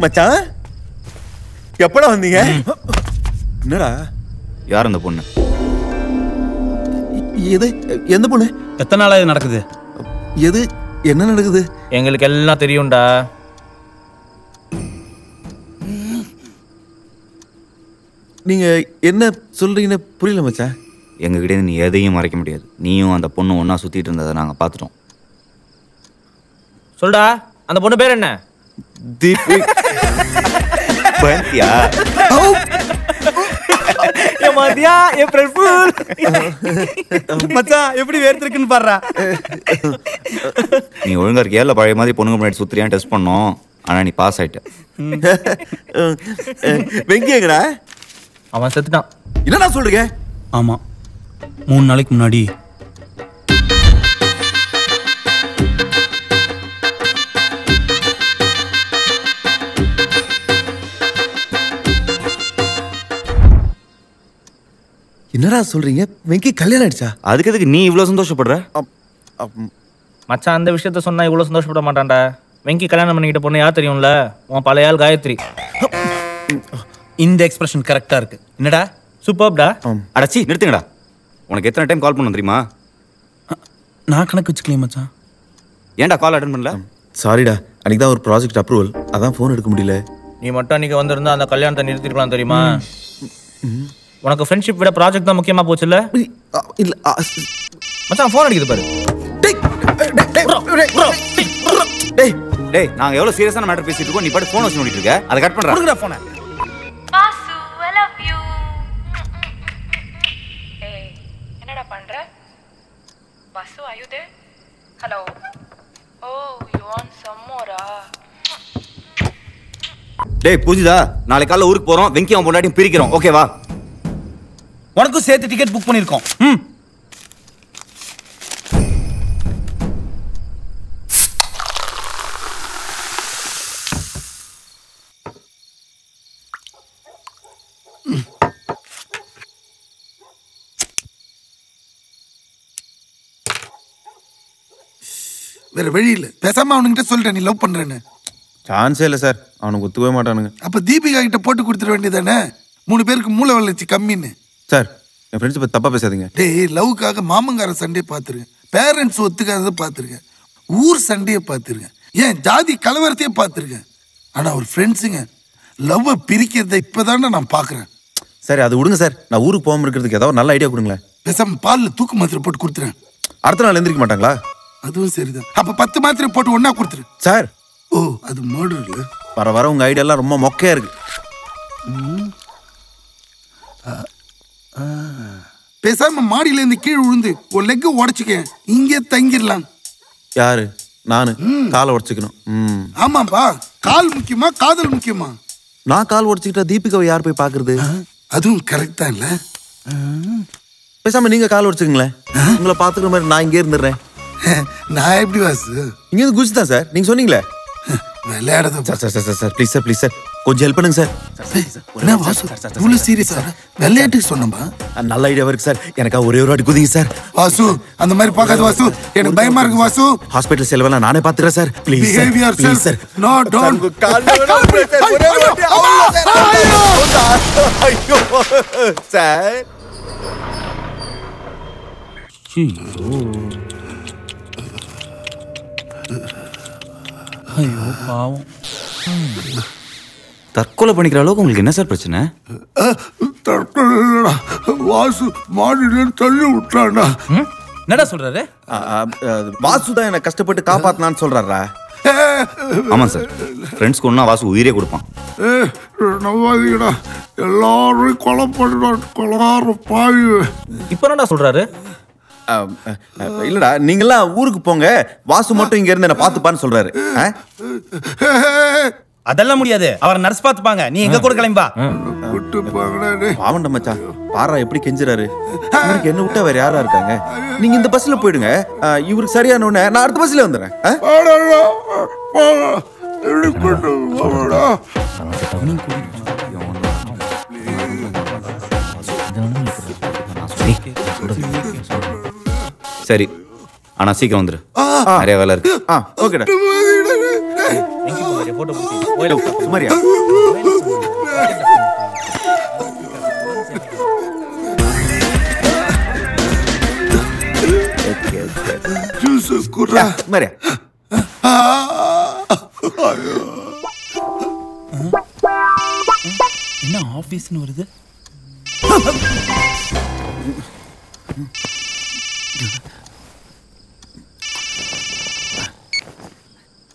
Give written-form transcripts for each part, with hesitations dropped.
மச்சான் எப்படா வந்தீங்க? என்னடா? யார் அந்த பொண்ணு? எது? எந்த பொண்ணு? எத்தனை நாளா இது நடக்குது? எது? என்ன நடக்குது? எங்களுக்கு எல்லாம் தெரியும்டா. நீங்க என்ன சொல்றீங்கன்னு புரியல மச்சான். எங்ககிட்ட நீ எதையும் மறைக்க முடியாது. நீயும் அந்த பொண்ணு ஒன்னா சுத்திட்டு இருந்ததை நாங்க பார்த்துட்டோம். சொல்டா, அந்த பொண்ணு பேர் என்ன? தீபி. பந்தியா? மதியா ஏப்ரல் ஃபூல். மச்சான் எப்படி வேர்த்திருக்குன்னு பாருடா. நீ ஒழுங்கா இருக்கியா இல்ல பழைய மாதிரி பொண்ணுங்க முன்னாடி சுத்திரியான்னு டெஸ்ட் பண்ணோம். ஆனா நீ பாஸ் ஆயிட்ட. வெங்கி எங்கடா? அவன் செத்துட்டான். என்னடா சொல்றீங்க? ஆமா, 3 நாளைக்கு முன்னாடி. என்னடா சொல்றீங்க? வெங்கி கல்யாணம் ஆயிடுச்சா? அதுக்கு எதுக்கு நீ இவ்வளவு சந்தோஷப்படுற? மச்சான் அந்த விஷயத்த சொன்னா இவ்வளவு சந்தோஷப்பட மாட்டான்டா. வெங்கி கல்யாணம் பண்ணிக்கிட்ட பொண்ணு யார் தெரியும்ல? உன் பழைய ஆள் காயத்ரி. இந்த எக்ஸ்பிரஷன் கரெக்டா இருக்கு. என்னடா சூப்பர்டா. அடச்சி நிறுத்துங்கடா. உனக்கு எத்தனை டைம் கால் பண்ண தெரியுமா? நான் கணக்கு வச்சுக்கலையே மச்சான். ஏன்டா கால் அட்டன் பண்ணல? சாரிடா, அன்னைக்கு தான் ஒரு ப்ராஜெக்ட் அப்ரூவல், அதான் ஃபோன் எடுக்க முடியல. நீ மட்டும் அன்னைக்கு வந்திருந்தா அந்த கல்யாணத்தை நிறுத்திருக்கலாம் தெரியுமா? உனக்கு ஃப்ரெண்ட்ஷிப் விட ப்ராஜெக்ட் தான் முக்கியமா போச்சுல்ல? இல்ல மச்சான் ஃபோன் அடிக்குது பாரு. டேய் டேய், நாங்க எவ்வளவு சீரியஸான மேட்டர் பேசிட்டு இருக்கோம், நீ பாட்டு ஃபோன் வச்சு நோண்டிட்டு இருக்க. அதை கட் பண்றா. குடுங்கடா ஃபோனை. Vasu, I love you. ஏய், என்னடா பண்ற? Vasu, are you there? Hello. Oh, you want some more? டேய் பூஜிதா, நாளைக்கு காலைல ஊருக்கு போறோம். வெங்கி அவன் பொண்டாட்டியும் பிரிக்கிறோம். ஓகேவா? உனக்கும் சேர்த்து டிக்கெட் புக் பண்ணிருக்கோம். வேற வழி இல்ல, பேசாம அவனுங்கிட்ட சொல்லிட்டேன் நீ லவ் பண்றேன்னு. சான்ஸே இல்லை சார், அவனுக்கு ஒத்துக்கவே மாட்டானுங்க. அப்ப தீபிகா கிட்ட போட்டு கொடுத்துட வேண்டியதானே? 3 பேருக்கு மூளை வளர்ச்சி கம்மின்னு. சார், என் ஃப்ரெண்ட்ஸ் பத்தி தப்பா பேசாதீங்க. டேய், லவ்க்காக மாமங்கார சண்டையை பார்த்துருக்கேன், பேரண்ட்ஸ் ஒத்துக்காததை பார்த்துருக்கேன், ஊர் சண்டையை பார்த்துருக்கேன், ஏன் ஜாதி கலவரத்தையே பார்த்துருக்கேன். ஆனா ஒரு ஃப்ரெண்ட்ஸுங்க லவ்வை பிரிக்கிறத இப்பதானே நான் பாக்குறேன். சரி அது விடுங்க சார், நான் ஊருக்கு போகாம இருக்கிறதுக்கு ஏதாவது நல்ல ஐடியா கொடுங்களேன். பேசாம பால்ல தூக்கு மாத்திரை போட்டு கொடுத்துறேன். அடுத்த நாள் எந்திரிக்க மாட்டாங்களா? அதுவும் சரிதான். அப்ப 10 மாத்திரை போட்டு ஒன்னா கொடுத்துரு சார். ஓ, அது மர்டர் இல்ல. வர வர உங்க ஐடியா எல்லாம் ரொம்ப மொக்கையா இருக்கு. பேசாம மாடியில இருந்து கீழே விழுந்து ஒரு லெக் உடைச்சுக்க, இங்கே தங்கிடலாம். யாரு? நானு காலை உடச்சுக்கணும். ஆமாப்பா, கால் முக்கியமா காதல் முக்கியமா? நான் கால் உடச்சுக்கிட்டா தீபிகாவை யார் போய் பாக்குறது? அதுவும் கரெக்ட் தான் இல்ல. பேசாம நீங்க கால் உடச்சுக்கங்களேன், உங்களை பாத்துக்கிற மாதிரி நான் இங்கே இருந்துடுறேன். நான் எப்படி வாசு? இங்க இருந்து குதிச்சு தான் சார், நீங்க சொன்னீங்களே விளையாடுறது. Sir please sir, please sir, கொஞ்சம் ஹெல்ப் பண்ணுங்க சார். என்ன வாசு இவ்வளவு சீரியஸா? விளையாட்டுக்கு சொன்னப்பா. நல்ல ஐடியாவா இருக்கு சார், எனக்கா ஒரே ஒரு வாட்டி குதிங்க சார். வாசு அந்த மாதிரி பார்க்காத வாசு, எனக்கு பயமா இருக்கு வாசு. ஹாஸ்பிடல் செலவெல்லாம் நானே பாத்துறேன் sir. Please behaviour please sir. No don't. Sir ஐயோ பாவம். தற்கொலை பண்ணிக்கிற அளவுக்கு உங்களுக்கு என்ன சார் பிரச்சனை? வாசு மாடியில தள்ளி விட்டானா? என்னடா சொல்றாரு? வாசு தான் என்ன கஷ்டப்பட்டு காப்பாத்தினான்னு சொல்றாரா? ஆமா சார், ஃப்ரெண்ட்ஸ்க்கு ஒன்னா வாசு உயிரே கொடுப்பான். நவாதிடா, எல்லாரும் கொலை பண்ணுறான், கொலகார பாவி. இப்ப என்னடா சொல்றாரு? இல்லடா, நீங்கெல்லாம் ஊருக்கு போங்க, வாசு மட்டும் இங்க இருந்து என்ன பாத்துப்பான்னு சொல்றாரு. அதெல்லாம் முடியாது, அவர் நர்ஸ் பாத்துப்பாங்க, நீ எங்க கூட கிளம்பா. பாவண்ட மச்சான், பாரா எப்படி கெஞ்சுறாரு. இவருக்கு என்ன விட்டா வேற யாரா இருக்காங்க? நீங்க இந்த பஸ்ல போயிடுங்க, இவருக்கு சரியான உடனே நான் அடுத்த பஸ்ல வந்துடுறேன். சரி, ஆனா சீக்கிரம் வந்துரு, நிறைய வேலை இருக்கு. ஓகேடா. வெங்கி போறியா போட்டோ பிடிச்சி ஓயில சுமாரியா ஜூஸ் குர்ரா சுமாரியா என்ன ஆபீஸ்னு வருது?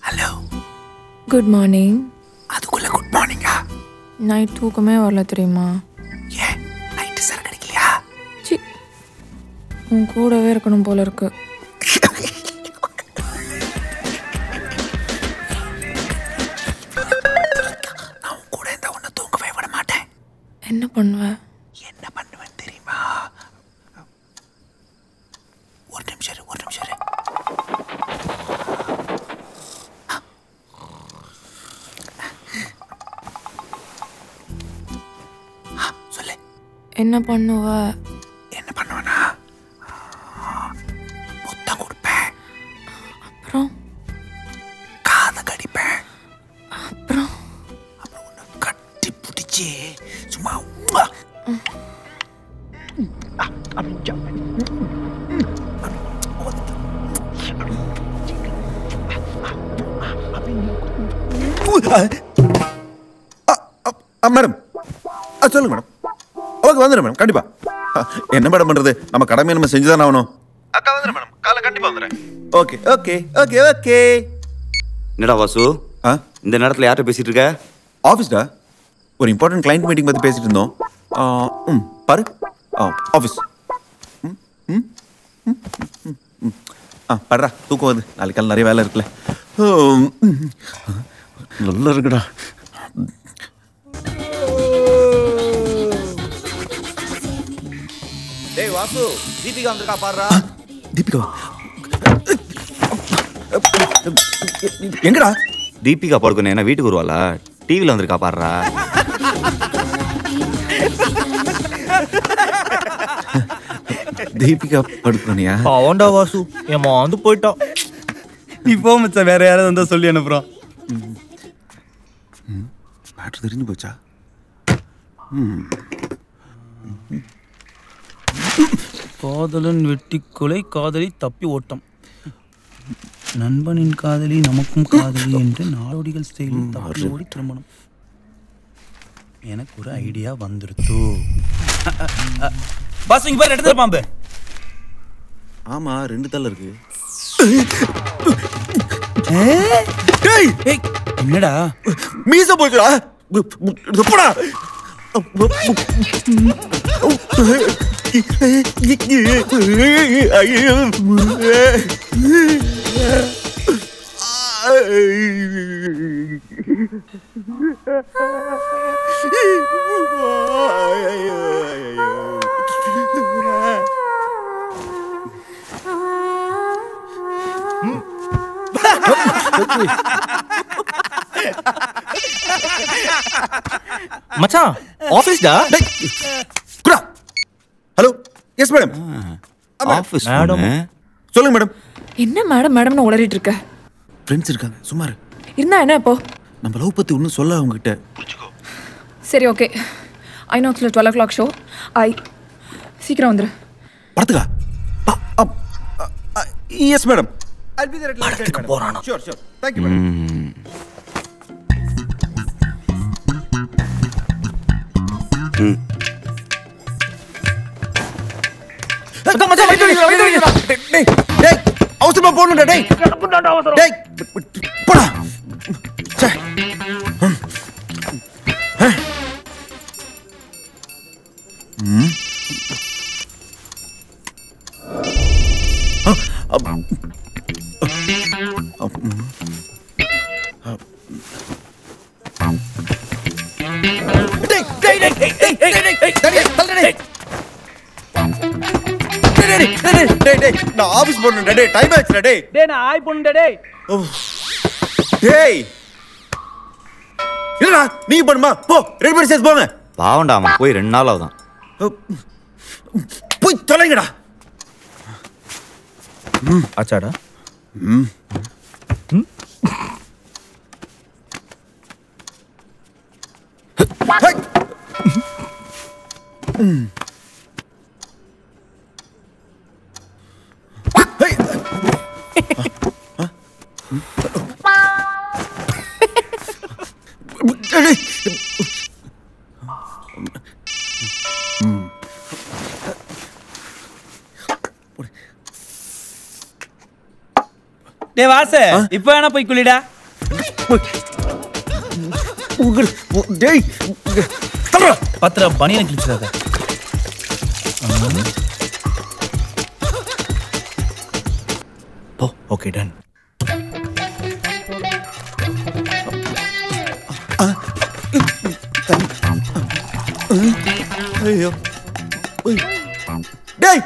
Hello good morning. அதுக்குள்ள குட் மார்னிங்கா? நைட் தூக்கமே வரல தெரியுமா? ஏன் நைட்டு சரக்கு அடிக்கலையா? சி, உன் கூடவே இருக்கணும் போல இருக்கு. நான் கூட இந்த ஒன்று தூங்கவே விட மாட்டேன். என்ன பண்ணுவ? என்ன பண்ணுவேன் தெரியுமா? ஒரு நிமிஷம் இரு. சொல்லு. என்ன பண்ணுவ? என்ன பண்ணுவேனா? முத்தம் கொடுப்பேன். அப்புறம் காதை கடிப்பேன். அப்புறம் ஒன்று கட்டி பிடிச்சி சும்மா மேடம் சொல்லுங்க மேடம். ஓகே வந்துடுறேன் மேடம் கண்டிப்பா. என்ன மேடம் பண்றது, நம்ம கடமை நம்ம செஞ்சுதானே ஆகணும். அக்கா வந்துடுறேன் மேடம், காலை கண்டிப்பா வந்துடுறேன். Okay okay okay okay. என்னடா வாசு, இந்த நேரத்தில் யார்கிட்ட பேசிட்டு இருக்க? ஆஃபீஸ்டா, ஒரு இம்பார்ட்டன்ட் கிளைண்ட் மீட்டிங் பற்றி பேசிட்டு இருந்தோம். பாரு ஆஃபீஸ். படுறா, தூக்கம் வருது, நாளைக்கு காலை நிறைய வேலை இருக்குல்ல. நல்லா இருக்குடா. டேய் வாசு, தீபிகா வந்திருக்கா பாருடா. தீபிகா எங்கடா? தீபிகா படுக்கணும் என்ன வீட்டுக்கு வருவாளா? டிவியில் வந்திருக்கா பாருடா. தீபிகா படுக்கணியா? அவன்டா வாசு, என் வந்து போயிட்டான். நீ போ மச்சான், வேற யாராவது வந்தா சொல்லி அனுப்புறோம். மேட்ரு தெரிஞ்சு போச்சா? காதலன் வெட்டி கொலை, காதலி தப்பி ஓட்டம், நண்பனின் காதலி நமக்கும் காதலி என்று நாடோடிகள் ஸ்டைலில் தப்பி ஓடி திருமணம். எனக்கு ஒரு ஐடியா வந்துருத்து. பாஸ் இங்க பாரு, எடுத்து பாம்பு. ஆமா, 2 தலை இருக்கு. என்னடா மீச போச்சுடா. போடா. மச்சான் ஆபீஸ்டா? குடா. Hello, yes madam. Office madam. சொல்லுங்க மேடம். என்ன மேடம் மேடம்னு உளறிட்டு இருக்க? ஃப்ரெண்ட்ஸ் இருக்காங்க, சும்மா இரு. இருந்தா என்ன இப்போ? நம்ம லவ் பத்தி ஒன்றும் சொல்ல அவங்ககிட்ட. சரி ஓகே, ஐநாக்ஸில் 12 o'clock ஷோ. சீக்கிரம் வந்துரு. படத்துக்கா? Yes madam. படத்துக்கு போறானா? Sure sure, thank you madam. அவசரமா போகணும்டா. டேய் டேய் போடா. நான் ஆபீஸ் போறேன். டேய் டைம் ஆச்சுடா. டேய் நான் ஆய் பண்ணுடா. டேய் இல்லடா, நீ பண்ணுமா? போ, 2 பேரும் சேர்ந்து போங்க. பாவண்டாமா, போய் 2 நாள் ஆகுதான். போய் தொலைங்கடா. ஆச்சாடா. டேய் வாசு இப்போ வேணா போய் குளிடா. டேய் பத்திர பனியனை கிழிச்சிடாத. Okay done. ஐயோ டேய்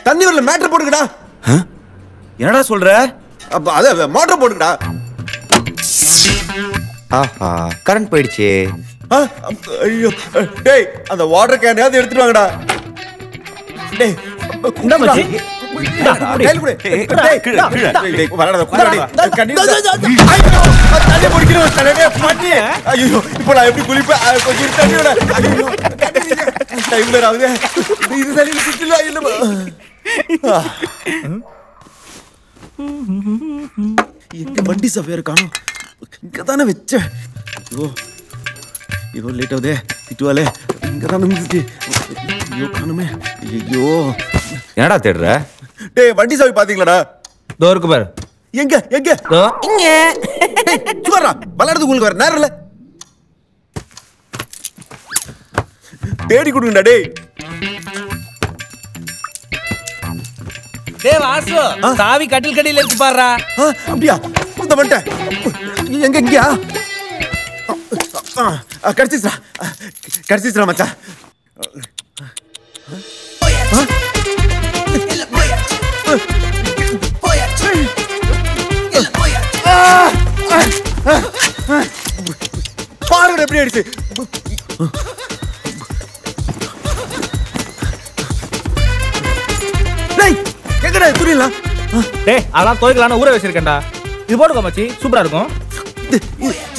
தண்ணி வரல மேட்டர் போட்டுக்கடா. என்னடா சொல்ற? அப்ப அத மோட்டர் போட்டுக்கடா. ஆஹா கரண்ட் போயிடுச்சு. ஐயோ டேய் அந்த வாட்டர் கேனையாவது எடுத்துட்டு வாங்கடா. டேய் என்ன மச்சி கையில குடு. டேய் வரடா குடுடா. தண்ணி குடிக்கிறோம் தலையே மாட்டி. ஐயோ இப்போ நான் எப்படி குளிப்பேன்? கொஞ்சம் தண்ணி விட. ஐயோ டைம்ல ராவுதே. இது தண்ணி குடிச்சல இல்ல. எங்க வண்டி சஃபேர் காணோம். இங்க தானே வெச்சேன். ஐயோ ஐயோ லேட் ஆகுதே. திட்டுவாலே இங்க தானே நின்னுச்சு. ஐயோ காணுமே. ஐயோ என்னடா தேடுற? டேய் வண்டி சாவி பாத்தீங்களாடா? தோ இருக்கு பாரு. எங்க எங்க? தோ இங்க. சுவரா விளையாடுறது உங்களுக்கு வர நேரம் இல்ல. தேடி கொடுங்கடா டேய். டேய் வாசு சாவி கட்டில் கடியில இருக்கு பாருடா. அப்படியா? இந்த வந்துட்ட. எங்க எங்கயா? கடிச்சிச்சுடா மச்சான். பாருங்க எப்படி ஆயிடுச்சு. டேய் எங்கடா புரியல? டேய் அதெல்லாம் துவைக்கலான்னு ஊற வச்சிருக்கேன்டா. இது போட்டுக்கோ மச்சி, சூப்பரா இருக்கும்.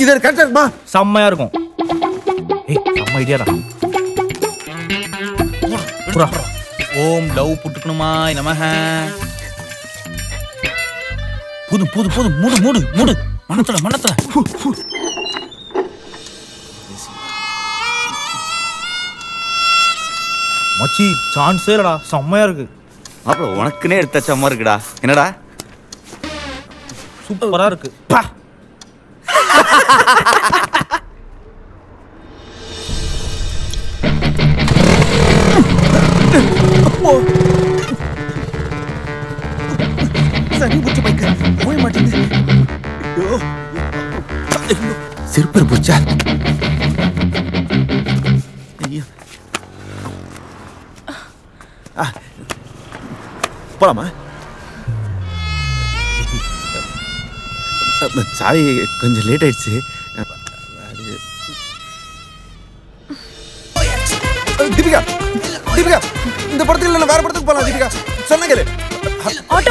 இது கரெக்டா இருக்குமா? செம்மையா இருக்கும். ஏய் செம்ம ஐடியாடா. புரா ஓம் லவ் புட்டுக்கணுமா நமஹ. போதும் போதும் போதும் மூடு மூடு மூடு. மனத்துல மனத்துல. மச்சி சான்ஸே இல்லடா, செம்மையா இருக்கு. அப்புறம் உனக்குன்னே எடுத்த சம்மா இருக்குடா. என்னடா சூப்பரா இருக்கு. பா சனி புடிச்ச பைக்க போய் மாட்டேங்குது. ஐயோ சிறுப்பர் புடிச்சா. ஐயோ போலாமா? சாரி கொஞ்சம் லேட் ஆயிடுச்சு. தீபிகா தீபிகா இந்த படத்துல இல்ல வேற படத்துக்கு போலாம். தீபிகா சொன்ன கேளு.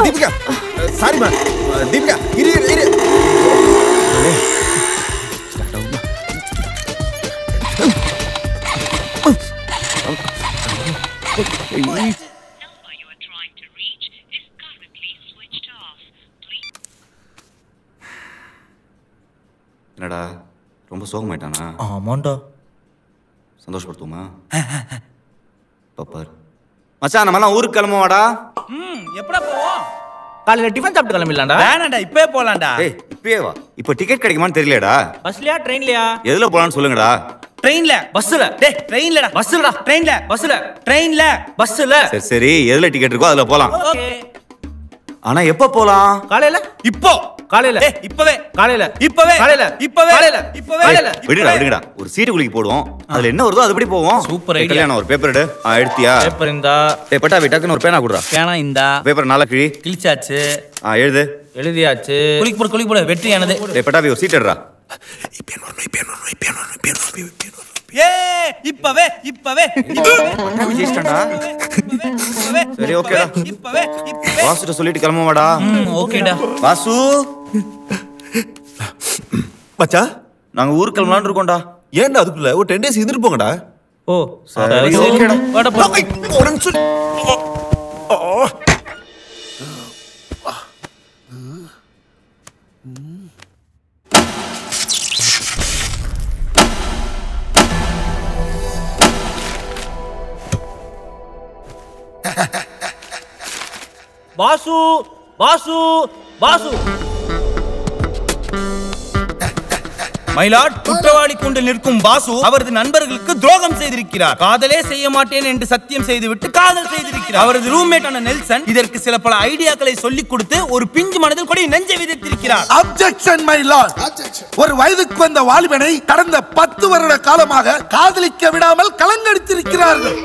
தீபிகா சாரிமா. தீபிகா இரு இரு. என்னடா ரொம்ப சோகமாயிட்டானா? ஆமாண்டா. சந்தோஷப்படுத்துமா? பாப்பார் மச்சான் நம்மலாம் ஊருக்கு கிளம்புவாடா. எப்படா போவோம்? காலையில டிஃபன் சாப்பிட்டு கிளம்பிடலாம்டா. வேணாம்டா இப்பவே போலாம்டா. ஏய் இப்பவே வா. இப்போ டிக்கெட் கிடைக்குமான்னு தெரியலடா. பஸ்லயா ட்ரெயின்லயா? எதுல போலான்னு சொல்லுங்கடா. ட்ரெயின்ல. பஸ்ல. டேய் ட்ரெயின்லடா. பஸ்லடா. ட்ரெயின்ல. பஸ்ல. ட்ரெயின்ல. பஸ்ல. சரி சரி எதுல டிக்கெட் இருக்கோ அதுல போலாம். ஓகே. ஆனா எப்ப போலாம்? காலையில. இப்போ காலையில. டேய் இப்பவே. காலையில. இப்பவே. காலையில. இப்பவே. காலையில. இப்பவே. காலையில. விடுடா விடுங்கடா. ஒரு சீட்டு குலுக்கி போடுவோம். அதுல என்ன வருதோ அதுபடி போவோம். Super idea. கல்யாணம் ஒரு பேப்பர் எடு. எடுத்தியா? பேப்பர் இந்தா. ஏய் பட்டா டக்குன்னு ஒரு பேனா குடுறா. பேனா இந்தா. பேப்பர் நாளா கிழி. கிழிச்சாச்சு. எழுது. எழுதியாச்சு. குளிக்கு போடு வெற்றியானது. ஏய் பட்டா ஒரு சீட் எடுறா. ஏ இப்பவே இப்பவே. ஜெயிச்சிட்டடா. சரி ஓகேடா. இப்பவே இப்பவே. வாசுட்ட சொல்லிட்டு கிளம்புவாடா. ஓகேடா. வாசு மச்சான் நாங்க ஊருக்கு கிளம்பலாம்னு இருக்கோம்டா. ஏன்டா அதுக்குள்ள ஒரு 10 days இருந்துட்டு போங்கடா. ஓ சரி, ஓகேடா. வாடா போ. ஒரு நிமிஷம். வாசு வாசு வாசு மயிலாட் குற்றவாளி கூண்டில் நிற்கும் வாசு அவரது நண்பர்களுக்கு துரோகம் செய்திருக்கிறார். காதலே செய்ய மாட்டேன் என்று சத்தியம் செய்துவிட்டு காதல் செய்திருக்கிறார். அவரது ரூம்மேட்டான நெல்சன் இதற்கு சில பல ஐடியாக்களை சொல்லிக் கொடுத்து ஒரு பிஞ்சு மனதில் கொடி நெஞ்சை விதைத்திருக்கிறார். Objection my Lord. ஒரு வயதுக்கு வந்த வாலிபனை கடந்த 10 வருட காலமாக காதலிக்க விடாமல் கலங்கடித்திருக்கிறார்கள்.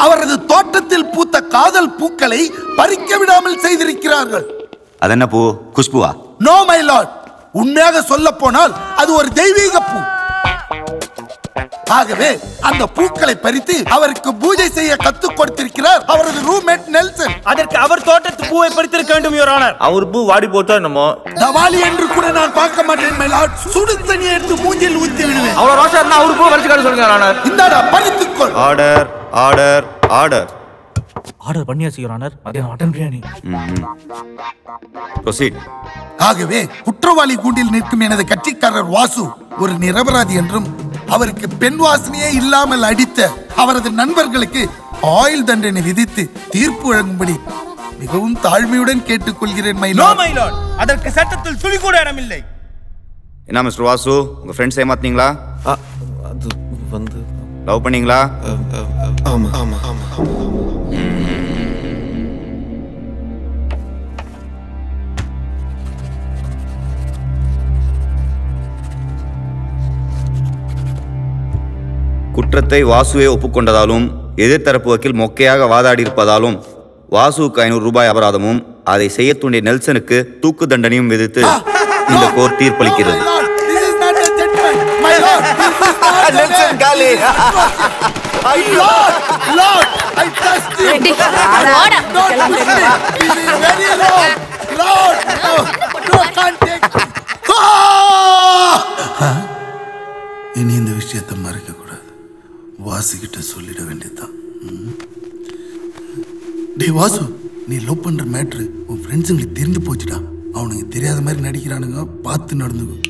அவரது தோட்டத்தில் பூத்த காதல் பூக்களை பறிக்க விடாமல் செய்திருக்கிறார்கள். அது என்ன பூ? குஷ்புவா? நோ மை லார்ட், உண்மையாக சொல்ல போனால் அது ஒரு தெய்வீக பூ. ஆகவே அந்த பூக்களை பறித்து அவருக்கு பூஜை செய்ய கத்துக் கொடுத்திருக்கிறார் அவரது ரூம்மேட் நெல்சன். அதற்கு அவர் தோட்டத்து பூவை பறித்திருக்க வேண்டும் யுவர் ஆனர். அவர் பூ வாடி போட்டா என்னமோ. தவாலி என்று கூட நான் பார்க்க மாட்டேன் மை லார்ட். சுடு தண்ணி எடுத்து மூஞ்சில் ஊத்தி விடுவேன். அவ்வளவு ரோஷா இருந்தா அவர் பூ வரைச்சு காட்ட சொல்லுங்க ஆனர். இந்தாடா பறித்துக்கொள். Order order order. ஆர்டர் பண்ணியாச்சு யுவர் ஆனர். மதியம் மட்டன் பிரியாணி. ப்ரொசீட். ஆகவே குற்றவாளி கூண்டில் நிற்கும் எனது கட்சிக்காரர் வாசு ஒரு நிரபராதி என்றும் அவருக்கு பெண் வாசனையே இல்லாமல் அடித்த அவரது நண்பர்களுக்கு ஆயுள் தண்டனை விதித்து தீர்ப்பு வழங்கும்படி மிகவும் தாழ்மையுடன் கேட்டுக்கொள்கிறேன் my no lord. My lord, அதற்கு சட்டத்தில் துளி கூட இடமில்லை. என்ன மிஸ்டர் வாசு, உங்க ஃப்ரெண்ட்ஸ் ஏமாத்தீங்களா? அது வந்து லவ் பண்ணீங்களா? ஆமா ஆமா ஆமா. குற்றத்தை வாசுவே ஒப்புக்கொண்டதாலும் எதிர்த்தரப்பு வக்கீல் மொக்கையாக வாதாடி இருப்பதாலும் வாசுவுக்கு 500 ரூபாய் அபராதமும் அதை செய்ய தூண்டிய நெல்சனுக்கு தூக்கு தண்டனையும் விதித்து இந்த கோர்ட் தீர்ப்பளிக்கிறது. இனி இந்த விஷயத்தை மறைக்க கூடாது. வாசுகிட்ட சொல்லிட வேண்டியதுதான். டே வாசு, நீ லவ் பண்ற மேட்ரு உன் ஃப்ரெண்ட்ஸுங்களுக்கு தெரிஞ்சு போச்சுடா. அவனுக்கு தெரியாத மாதிரி நடிக்கிறானுங்க, பார்த்து நடந்துக்கும்.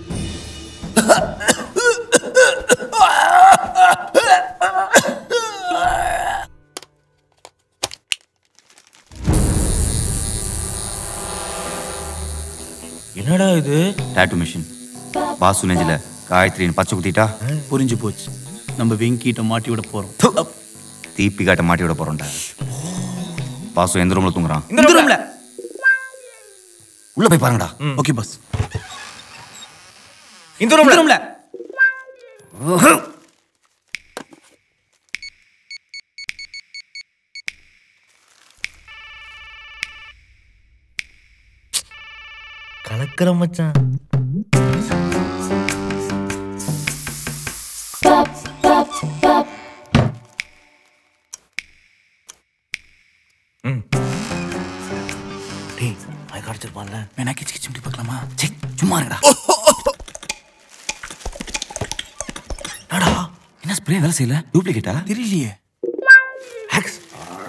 என்னடா இது? Tattoo machine. வாசு நெஞ்சில காயத்ரின்னு பச்சை குத்திட்டா புரிஞ்சு போச்சு. நம்ம வெங்கிட்ட மாட்டி விட போறோம். தீப்பி காட்ட மாட்டி விட போறோம்டா. வாசு எந்த ரூம்ல தூங்குறான்? இந்த ரூம்ல. உள்ள போய் பாருங்கடா. Okay boss. இந்த ரூம்ல. கலக்கிற மச்சான். டேய், மயக்க அடிச்சிருப்பான்ல. வேணா கிச்சு கிச்சு முடி பார்க்கலாமா? சே, சும்மா இருடா. என்னடா என்ன ஸ்ப்ரே வேலை செய்யல? டூப்ளிகேட்டா? தெரியலையே. ஹேக்ஸ்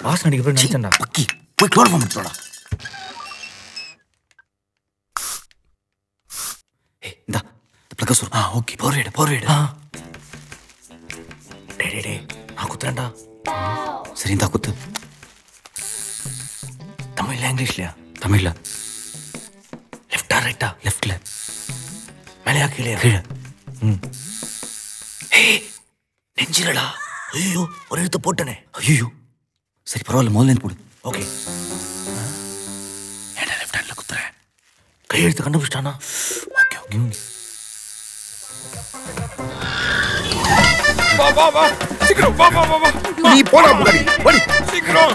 வாசனை அடிக்க போய் நினைச்சேன்டா. பக்கி போய் குளோரோஃபார்ம் எடுத்துடா. ஏய் இந்தா ப்ளக்க சொர். ஓகே. போர்வேடு. டேய் நான் குத்துறேன்டா. சரி இந்தா குத்து. தமிழ்ல இங்கிலீஷ்லயா? தமிழ்ல. லெஃப்டா ரைட்டா? லெஃப்ட்ல. மேலையா கீழே? கீழே. ஏய் நெஞ்சிலடா. ஐயோ ஒரு எழுத்து போட்டனே. ஐயோ சரி பரவாயில்ல, முதல்ல போடு. ஓகே. ஏடா லெஃப்ட் ஹேண்ட்ல குத்துறேன். கையெழுத்து கண்டுபிடிச்சிட்டானா? Okay okay. வா சீக்கிரம் வா நீ போடா முன்னாடி வடி. சீக்கிரம்.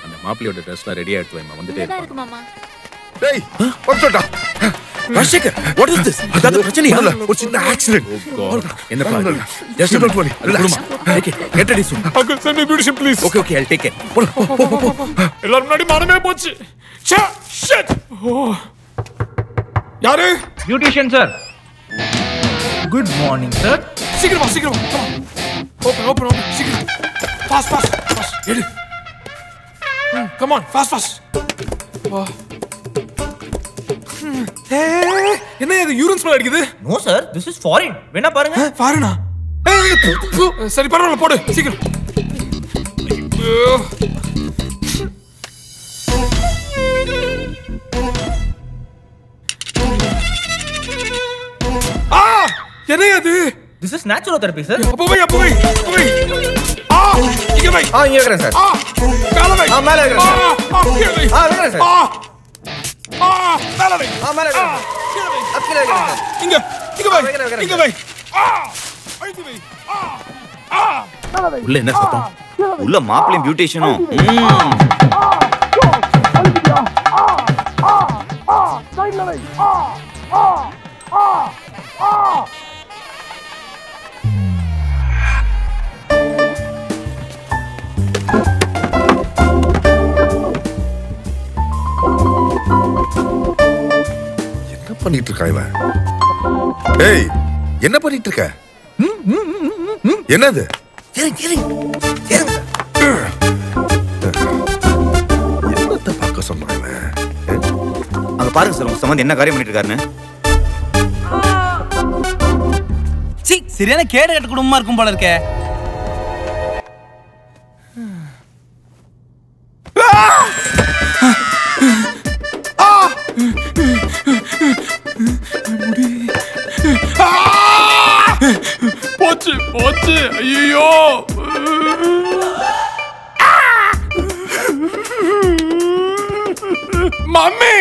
அந்த மாப்பிளையோட ட்ரெஸ்லாம் ரெடியா எடுத்து வைமா, வந்துட்டே இருக்கு மாமா. டேய் வந்துடா. Rajasekhar, what is this? அதாவது பிரச்சனையா? ஒரு சின்ன ஆக்சிடென்ட். என்ன plan? Just don't worry. Okay, get ready soon. Uncle send me beautician please. Okay, I'll take it. போ. எல்லாரும் முன்னாடி மானமே போச்சு. ஷிட். யாரு? Beautician sir. Good morning sir. சீக்கிரம் வா. ஓபன் சீக்கிரம் ஃபாஸ்ட் எடு கம் ஆன் ஃபாஸ்ட் வா என்ன இது யூரின் ஸ்மெல் அடிக்குது no sir this is foreign வேணா பாருங்க ஃபாரினா சரி பரவாயில்ல போடு சீக்கிரம் என்ன இது this is natural therapy sir அப்போ வை இங்க வை இங்க இருக்கறேன் சார் மேல வை மேல இருக்கறேன் சார் இருக்கறேன் சார் மேல வை மேல இருக்கறேன் கீழ இருக்கறேன் சார் இங்க வை அழுத்தி வை உள்ள என்ன சத்தம் உள்ள மாப்பிளையும் பியூட்டிஷியனும் என்ன பண்ணிட்டு இருக்கா இவன்? ஏய் என்ன பண்ணிட்டு இருக்க? என்னது? என்னத்தை பார்க்க சொன்னான் இவன்? அங்க பாருங்க சார் உங்க சம்பந்தி என்ன காரியம் பண்ணிட்டு இருக்காருன்னு. சரியான கேடு கட்ட குடும்பமா இருக்கும் போல இருக்கே. போச்சு ஐயோ மம்மி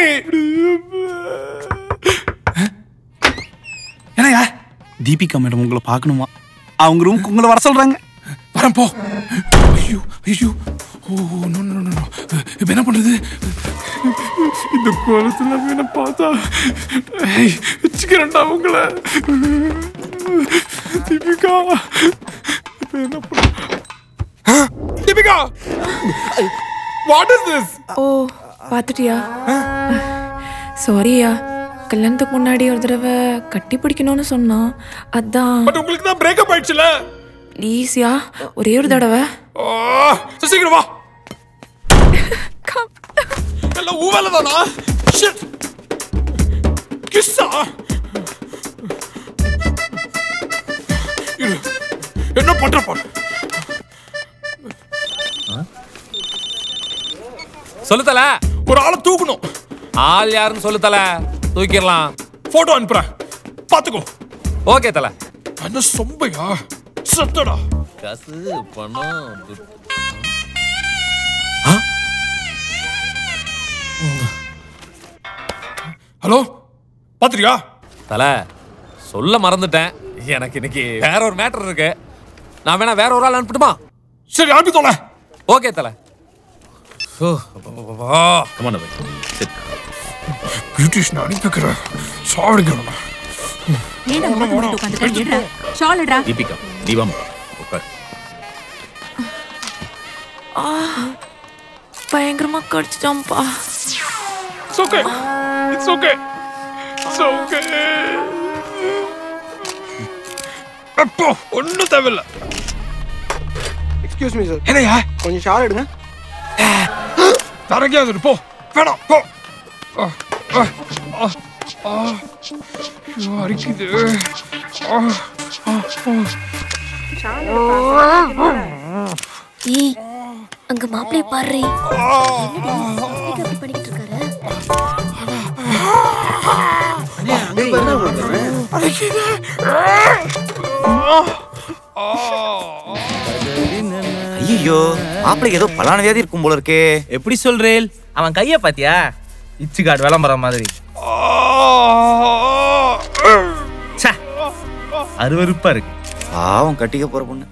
என்னையா தீபிகா மேடம் உங்களை பார்க்கணுமா? அவங்க ரூமுக்கு உங்களை வர சொல்றாங்க. வரேன் போ. ஐயோ ஓ நோ இப்ப என்ன பண்றது? இந்த கோலத்துல என்ன பார்த்தா வச்சுக்கிறேன்டா உங்களை. தீபிகா இப்ப என்ன பண்ண? Deepika what is this? ஓ பார்த்துட்டியா? சாரியா, கல்யாணத்துக்கு முன்னாடி ஒரு தடவை கட்டி பிடிக்கணும்னு சொன்னான், அதான். பட் உங்களுக்கு தான் பிரேக்கப் ஆயிடுச்சுல. ப்ளீஸ்யா, ஒரே ஒரு தடவை. சீக்கிரம் வா. எல்லாம் ஊவல தானா? ஷிட். கிஸ்ஸா. என்ன பண்ற பாரு. சொல்லுதல ஒரு ஆளை தூக்கணும். ஆள் யாருன்னு சொல்லுதல தூக்கிடலாம். போட்டோ அனுப்புறேன் பாத்துக்கோ. ஓகே தல. என்ன சொம்பையா சத்தடா. காசு பணம். ஹலோ பாத்திரியா? தல சொல்ல மறந்துட்டேன். எனக்கு இன்னைக்கு வேற ஒரு மேட்டர் இருக்கு. நான் வேணா வேற ஒரு ஆள் அனுப்பிட்டுமா? சரி அனுப்பி தோல. ஓகே தல. Come on bye. பியூட்டிஷியன் அனுப்பிக்கிறேன். சாடுகிறேன். ஏடா உட்கார்ந்து உட்கார்ந்துடா. ஷால்டா. தீபிகா நீ வா உட்கார். பயங்கரமா கடிச்சிட்டாம்பா. It's okay. It's okay. It's okay. அப்போ ஒண்ணும் தேவையில்ல. Excuse me sir. என்னையா? கொஞ்சம் ஷால் எடுங்க. தரங்கியாது போ. வேணாம் போ. அரிக்குது. ஏய் அங்க மாப்பிளை பாரு. என்னடி பண்ணிட்டு இருக்காரு? ஐயோ மாப்பிளைக்கு ஏதோ பலான வியாதி இருக்கும் போல இருக்கே. எப்படி சொல்றேன்? அவன் கைய பாத்தியா? இச்சு கார்டு விளம்பரம் மாதிரி. அருவருப்பா இருக்கு. பாவம் கட்டிக்க போற பொண்ணு.